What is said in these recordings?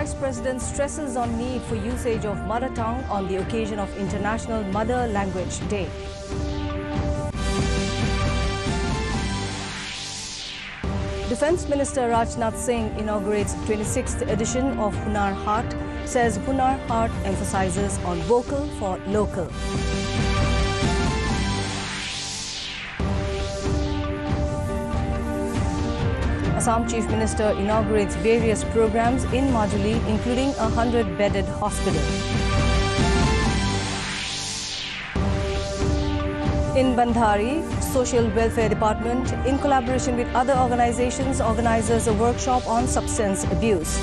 Vice President stresses on need for usage of mother tongue on the occasion of International Mother Language Day. Defence Minister Rajnath Singh inaugurates 26th edition of Hunar Haat, says Hunar Haat emphasizes on vocal for local. Assam Chief Minister inaugurates various programs in Majuli, including a 100-bedded hospital. In Bandhari, Social Welfare Department, in collaboration with other organizations, organizes a workshop on substance abuse.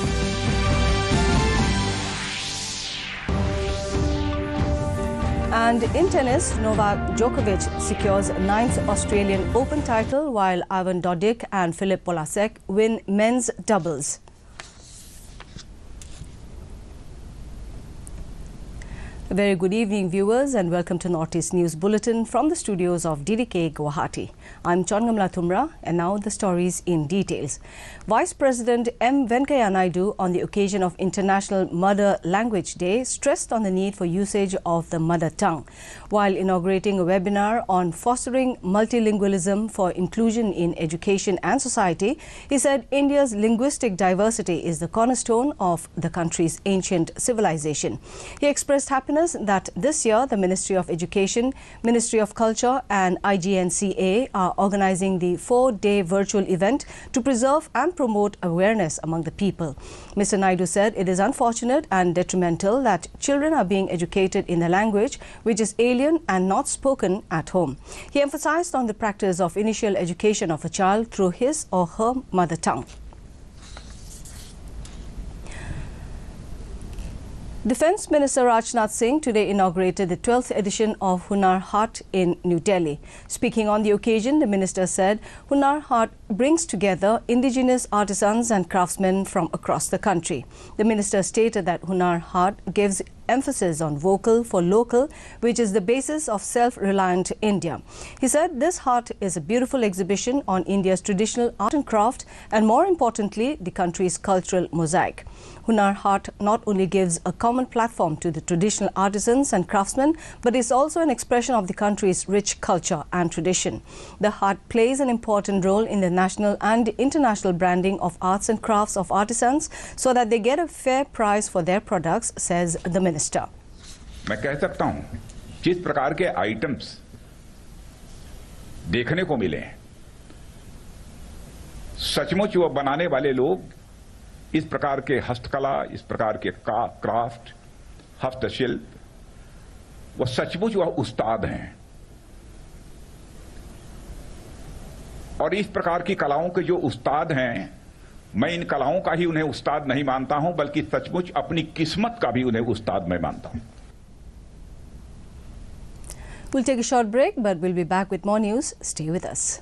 And in tennis, Novak Djokovic secures 9th Australian Open title, while Ivan Dodig and Filip Polasek win men's doubles. A very good evening, viewers, and welcome to Northeast News Bulletin from the studios of DDK Guwahati. I'm Chongamla Thumra, and now the stories in details. Vice President M. Venkaiah Naidu, on the occasion of International Mother Language Day, stressed on the need for usage of the mother tongue. While inaugurating a webinar on fostering multilingualism for inclusion in education and society, he said India's linguistic diversity is the cornerstone of the country's ancient civilization. He expressed happiness that this year the Ministry of Education, Ministry of Culture and IGNCA are organizing the 4-day virtual event to preserve and promote awareness among the people. Mr. Naidu said it is unfortunate and detrimental that children are being educated in a language which is alien and not spoken at home. He emphasized on the practice of initial education of a child through his or her mother tongue. Defence Minister Rajnath Singh today inaugurated the 12th edition of Hunar Haat in New Delhi. Speaking on the occasion, the minister said Hunar Haat brings together indigenous artisans and craftsmen from across the country. The minister stated that Hunar Haat gives emphasis on vocal for local, which is the basis of self-reliant India. He said this haat is a beautiful exhibition on India's traditional art and craft, and more importantly, the country's cultural mosaic. Hunar Haat not only gives a common platform to the traditional artisans and craftsmen, but is also an expression of the country's rich culture and tradition. The haat plays an important role in the national and international branding of arts and crafts of artisans so that they get a fair price for their products, says the minister. मैं कह सकता हूं जिस प्रकार के items देखने को मिले, सचमुच वो बनाने वाले लोग इस प्रकार के हस्तकला, इस प्रकार के क्राफ्ट, हस्तशिल्प, वो सचमुच वह उस्ताद हैं। और इस प्रकार की कलाओं के जो उस्ताद हैं, मैं इन कलाओं का ही उन्हें उस्ताद नहीं मानता हूं, बल्कि सचमुच अपनी किस्मत का भी उन्हें उस्ताद मैं मानता हूं। We'll take a short break, but we'll be back with more news. Stay with us.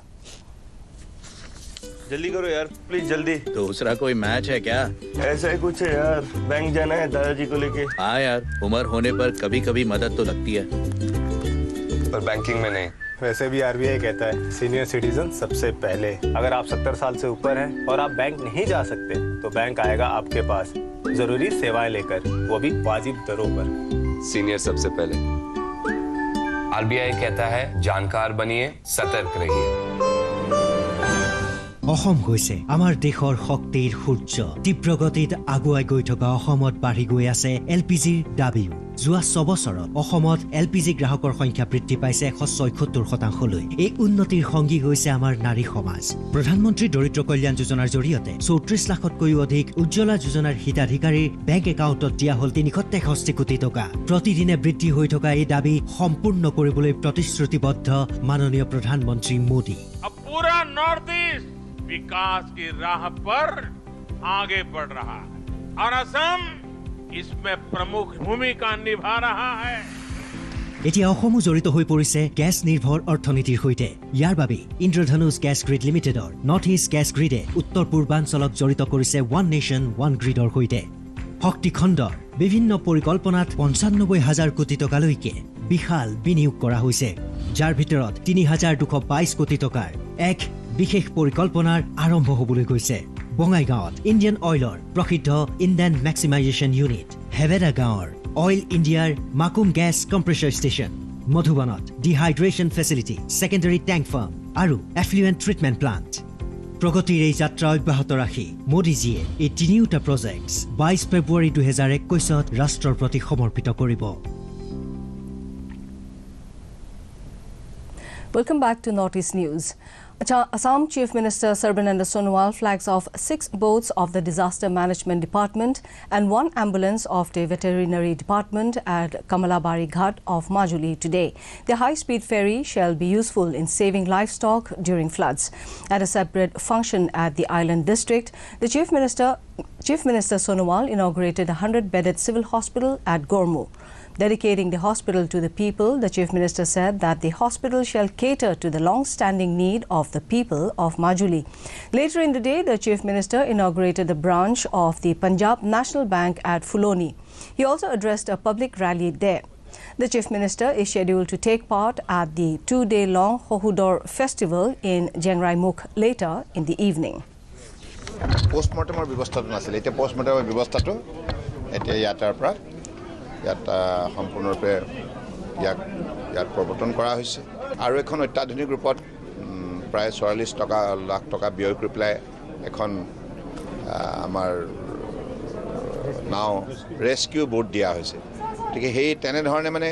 जल्दी करो यार, प्लीज जल्दी। दूसरा कोई मैच है क्या? ऐसा ही कुछ है यार, बैंक जाना है दादाजी को लेके। हाँ यार, उम्र होने पर कभी कभी मदद तो लगती है, पर बैंकिंग में नहीं। वैसे भी आरबीआई कहता है सीनियर सिटीजन सबसे पहले। अगर आप 70 साल से ऊपर हैं और आप बैंक नहीं जा सकते तो बैंक आएगा आपके पास जरूरी सेवाएं लेकर, वो भी वाजिब दरों पर। सीनियर सबसे पहले। आरबीआई कहता है जानकार बनिए, सतर्क रहिए। অসম হৈছে আমাৰ দেশৰ শক্তিৰ সূৰ্য। তীব্ৰ গতিত আগুৱাই গৈ থকা অসমত বাঢ়ি গৈ আছে এলপিজিৰ দাবীও। যোৱা 6 বছৰত অসমত এলপিজি গ্ৰাহকৰ সংখ্যা বৃদ্ধি পাইছে 176%লৈ। এই উন্নতিৰ সংগী হৈছে আমাৰ নাৰী সমাজ। প্ৰধানমন্ত্ৰী দৰিদ্ৰ কল্যাণ যোজনাৰ জৰিয়তে 34 লাখতকৈও অধিক উজ্জ্বলা যোজনাৰ হিতাধিকাৰীৰ বেংক একাউণ্টত দিয়া হ'ল 363 কোটি টকা। প্ৰতিদিনে বৃদ্ধি হৈ থকা এই দাবী সম্পূৰ্ণ কৰিবলৈ প্ৰতিশ্ৰুতিবদ্ধ মাননীয় প্ৰধানমন্ত্ৰী মোদী। पूरा नॉर्थ ईस्ट विकास की राह पर आगे बढ़ रहा है और असम इसमें प्रमुख भूमिका निभा रहा है। এতিয়া অসমো জড়িত হৈ পৰিছে গ্যাস নিৰ্ভৰ অৰ্থনীতিৰ সৈতে। ইয়াৰ বাবে ইন্দ্ৰধনুষ গ্যাস গ্ৰিড লিমিটেডৰ নৰ্থ ইষ্ট গ্যাস গ্ৰিডে উত্তৰ পূৰ্বাঞ্চলক জড়িত কৰিছে ওৱান নেশ্যন ওৱান গ্ৰিডৰ সৈতে। শক্তি খণ্ডৰ বিভিন্ন পৰিকল্পনাত 95,000 কোটি টকালৈকে বিশাল বিনিয়োগ কৰা হৈছে, যাৰ ভিতৰত 3,222 কোটি টকাৰ এক বিশেষ পৰিকল্পনাৰ আৰম্ভ হ'বলৈ গৈছে। বঙাইগাঁৱত ইণ্ডিয়ান অইলৰ প্ৰসিদ্ধ ইণ্ডেন মেক্সিমাইজেশ্যন ইউনিট, হেবেৰা গাঁৱৰ অইল ইণ্ডিয়াৰ মাকুম গেছ কম্প্ৰেছৰ ষ্টেচন, মধুবনত dehydration facility, secondary tank farm আৰু এফ্লুৱেণ্ট ট্ৰিটমেণ্ট প্লাণ্ট। প্ৰগতিৰ এই যাত্ৰা অব্যাহত ৰাখি মোদীজীয়ে এই তিনিওটা প্ৰজেক্ট 22 ফেব্ৰুৱাৰী 2021 ৰাষ্ট্ৰৰ প্ৰতি সমৰ্পিত কৰিব। Welcome back to Northeast News. Assam Chief Minister Sarbananda Sonowal flags off 6 boats of the Disaster Management Department and 1 ambulance of the Veterinary Department at Kamalabari Ghat of Majuli today. The high-speed ferry shall be useful in saving livestock during floods. At a separate function at the island district, the Chief Minister Sonowal inaugurated a 100-bedded civil hospital at Gormu. Dedicating the hospital to the people, the Chief Minister said that the hospital shall cater to the long-standing need of the people of Majuli. Later in the day, the Chief Minister inaugurated the branch of the Punjab National Bank at Fuloni. He also addressed a public rally there. The Chief Minister is scheduled to take part at the 2-day-long Hohudor festival in Jengraimukh later in the evening. Postmortem ব্যৱস্থাটো নাছিল, এতিয়া postmortem ব্যৱস্থাটো এতিয়া ইয়াৰ পৰা ইয়াত সম্পূৰ্ণৰূপে ইয়াত প্ৰৱৰ্তন কৰা হৈছে আৰু এখন অত্যাধুনিক ৰূপত প্ৰায় 44 লাখ টকা ব্যয় কৰি পেলাই এখন আমাৰ নাও ৰেস্কিউ বোট দিয়া হৈছে। গতিকে সেই তেনেধৰণে মানে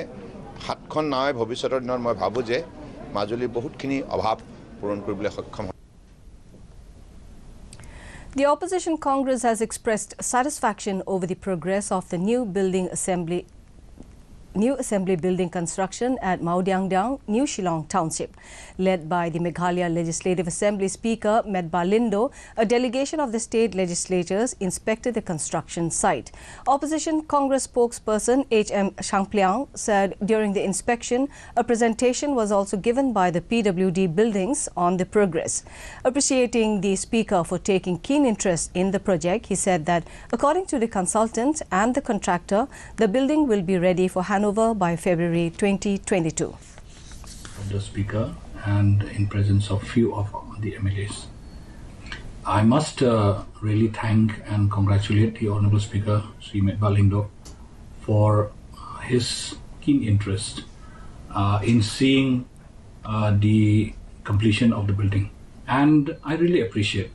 7খন নাৱে ভৱিষ্যতৰ দিনত মই ভাবোঁ যে মাজুলী বহুতখিনি অভাৱ পূৰণ কৰিবলৈ সক্ষম। The opposition Congress has expressed satisfaction over the progress of the new assembly building construction at Maudyangdang, New Shillong Township. Led by the Meghalaya Legislative Assembly Speaker Medba Lindo, a delegation of the state legislatures inspected the construction site. Opposition Congress spokesperson H.M. Shangpliang said during the inspection, a presentation was also given by the PWD buildings on the progress. Appreciating the speaker for taking keen interest in the project, he said that according to the consultant and the contractor, the building will be ready for handover by February 2022. The Speaker and in presence of few of the MLAs. I must really thank and congratulate the Honourable Speaker, Sri Medba Lindo, for his keen interest in seeing the completion of the building. And I really appreciate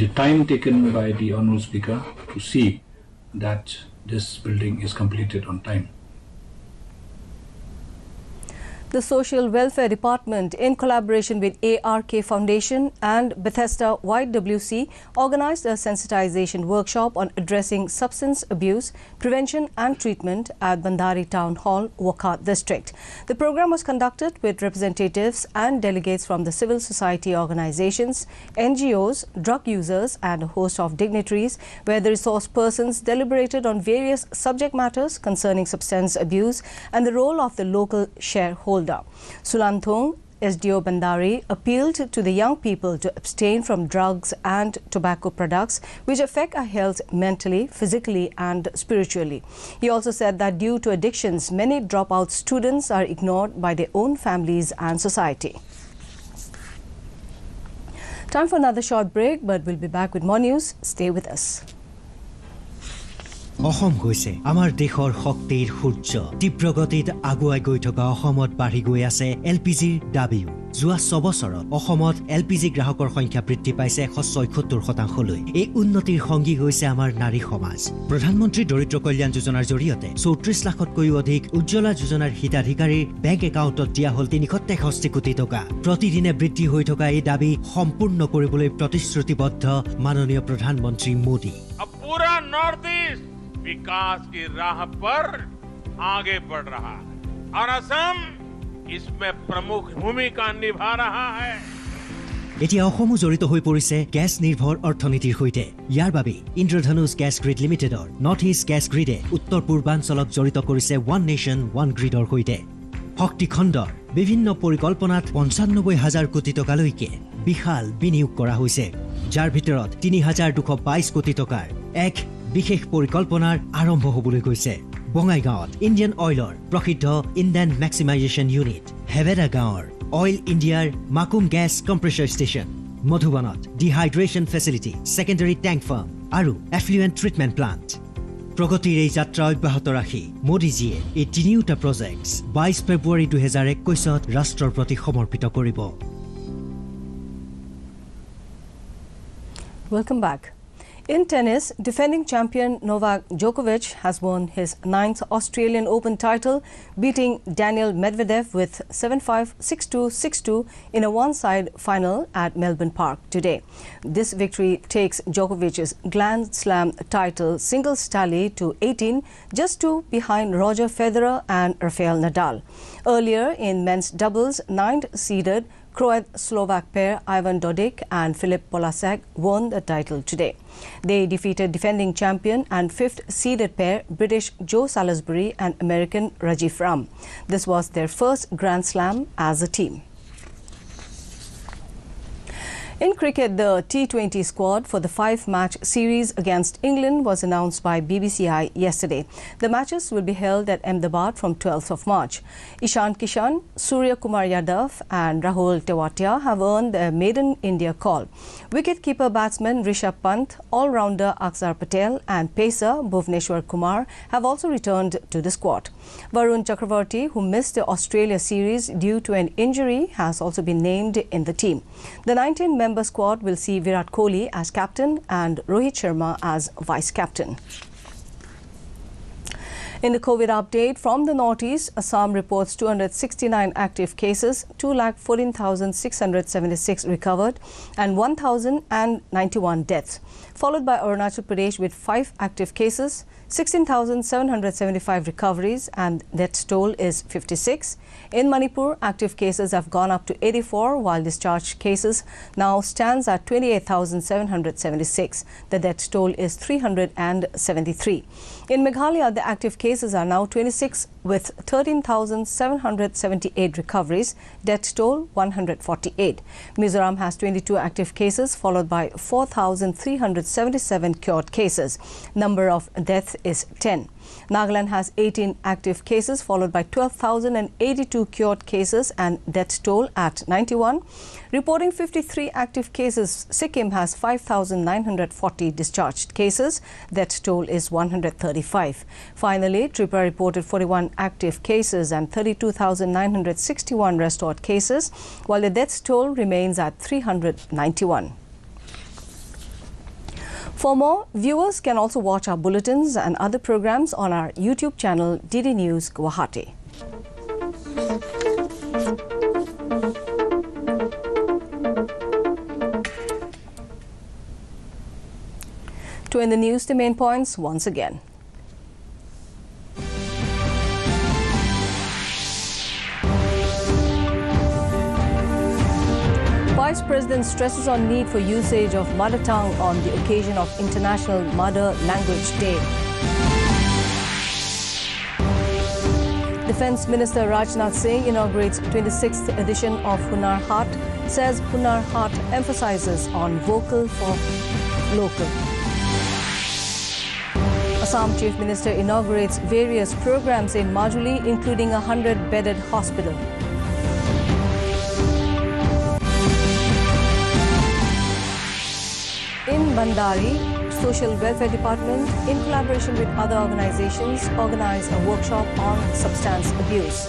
the time taken by the Honourable Speaker to see that this building is completed on time. The Social Welfare Department, in collaboration with ARK Foundation and Bethesda YWC, organized a sensitization workshop on addressing substance abuse, prevention and treatment at Bandari Town Hall, Wakhat District. The program was conducted with representatives and delegates from the civil society organizations, NGOs, drug users and a host of dignitaries, where the resource persons deliberated on various subject matters concerning substance abuse and the role of the local shareholder. Sulanthong SDO Bandari appealed to the young people to abstain from drugs and tobacco products which affect our health mentally, physically and spiritually. He also said that due to addictions, many dropout students are ignored by their own families and society. Time for another short break, but we'll be back with more news. Stay with us. অসম গৈছে আমাৰ দেশৰ শক্তিৰ সূৰ্য। তীব্ৰ গতিত আগুৱাই গৈ থকা অসমত বাঢ়ি গৈ আছে এলপিজিৰ দাবীও। যোৱা 6 বছৰত অসমত এলপিজি গ্ৰাহকৰ সংখ্যা বৃদ্ধি পাইছে 176%লৈ। এই উন্নতিৰ সংগী হৈছে আমাৰ নাৰী সমাজ। প্ৰধানমন্ত্ৰী দৰিদ্ৰ কল্যাণ যোজনাৰ জৰিয়তে 34 লাখতকৈও অধিক উজ্জ্বলা যোজনাৰ হিতাধিকাৰীৰ বেংক একাউণ্টত দিয়া হ'ল 363 কোটি টকা। প্ৰতিদিনে বৃদ্ধি হৈ থকা এই দাবী সম্পূৰ্ণ কৰিবলৈ প্ৰতিশ্ৰুতিবদ্ধ মাননীয় প্ৰধানমন্ত্ৰী মোদী। पूरा नॉर्थ ईस्ट विकास की राह पर आगे बढ़ रहा है और असम इसमें प्रमुख भूमिका निभा रहा है। এতিয়া অসমো জড়িত হৈ পৰিছে গ্যাস নিৰ্ভৰ অৰ্থনীতিৰ সৈতে। ইয়াৰ বাবে ইন্দ্ৰধনুষ গ্যাস গ্ৰিড লিমিটেডৰ নৰ্থ ইষ্ট গ্যাস গ্ৰিডে উত্তৰ পূৰ্বাঞ্চলক জড়িত কৰিছে ওৱান নেশ্যন ওৱান গ্ৰিডৰ সৈতে। শক্তি খণ্ডৰ বিভিন্ন পৰিকল্পনাত 95,000 কোটি টকালৈকে বিশাল বিনিয়োগ কৰা হৈছে, যাৰ ভিতৰত 3,222 কোটি টকাৰ এক বিশেষ পৰিকল্পনাৰ আৰম্ভ হ'বলৈ গৈছে। বঙাইগাঁৱত ইণ্ডিয়ান অইলৰ প্ৰসিদ্ধ ইণ্ডেন মেক্সিমাইজেশ্যন ইউনিট, হেবেৰা গাঁৱৰ অইল ইণ্ডিয়াৰ মাকুম গেছ কম্প্ৰেছৰ ষ্টেচন, মধুবনত dehydration facility, secondary tank farm আৰু এফ্লুয়েন্ট ট্ৰিটমেন্ট প্লান্ট। প্ৰগতিৰ এই যাত্ৰা অব্যাহত ৰাখি মোদীজীয়ে এই তিনিওটা প্ৰজেক্টছ 22 ফেব্ৰুৱাৰী 2021 ৰাষ্ট্ৰৰ প্ৰতি সমৰ্পিত কৰিব। Welcome back. In tennis, defending champion Novak Djokovic has won his 9th Australian Open title, beating Daniil Medvedev with 7-5, 6-2, 6-2 in a one-side final at Melbourne Park today. This victory takes Djokovic's Grand Slam title singles tally to 18, just 2 behind Roger Federer and Rafael Nadal. Earlier in men's doubles, 9th-seeded Croat-Slovak pair Ivan Dodig and Filip Polasek won the title today. They defeated defending champion and 5th-seeded pair British Joe Salisbury and American Rajiv Ram. This was their first Grand Slam as a team. In cricket, the T20 squad for the 5-match series against England was announced by BBCI yesterday. The matches will be held at Ahmedabad from 12th of March. Ishan Kishan, Surya Kumar Yadav and Rahul Tewatia have earned their maiden India call. Wicket-keeper batsman Rishabh Pant, all-rounder Akshar Patel and pacer Bhuvneshwar Kumar have also returned to the squad. Varun Chakravarti, who missed the Australia series due to an injury, has also been named in the team. The 19-member squad will see Virat Kohli as captain and Rohit Sharma as vice-captain. In the COVID update from the Northeast, Assam reports 269 active cases, 2,14,676 recovered and 1,091 deaths, followed by Arunachal Pradesh with 5 active cases, 16,775 recoveries and death toll is 56. In Manipur, active cases have gone up to 84 while discharged cases now stands at 28,776. The death toll is 373. In Meghalaya, the active cases are now 26 with 13,778 recoveries, death toll 148. Mizoram has 22 active cases followed by 4,377 cured cases. Number of deaths is 10. Nagaland has 18 active cases followed by 12,082 cured cases and death toll at 91. Reporting 53 active cases, Sikkim has 5,940 discharged cases. Death toll is 135. Finally, Tripura reported 41 active cases and 32,961 restored cases, while the death toll remains at 391. For more, viewers can also watch our bulletins and other programs on our YouTube channel DD News Guwahati. To end the news, the main points once again. Vice President stresses on need for usage of mother tongue on the occasion of International Mother Language Day. Defence Minister Rajnath Singh inaugurates 26th edition of Hunar Haat, says Hunar Haat emphasizes on vocal for local. Assam Chief Minister inaugurates various programs in Majuli, including a 100-bedded hospital. In Bandari, Social Welfare Department, in collaboration with other organizations, organized a workshop on substance abuse.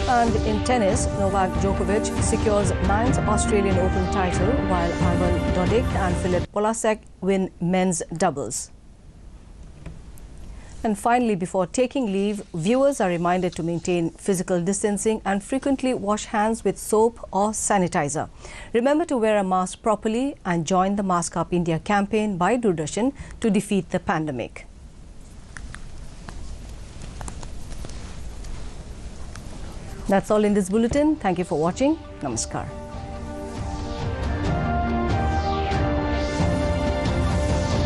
And in tennis, Novak Djokovic secures 9th Australian Open title, while Ivan Dodig and Filip Polasek win men's doubles. And finally, before taking leave, viewers are reminded to maintain physical distancing and frequently wash hands with soap or sanitizer. Remember to wear a mask properly and join the Mask Up India campaign by Doordarshan to defeat the pandemic. That's all in this bulletin. Thank you for watching. Namaskar.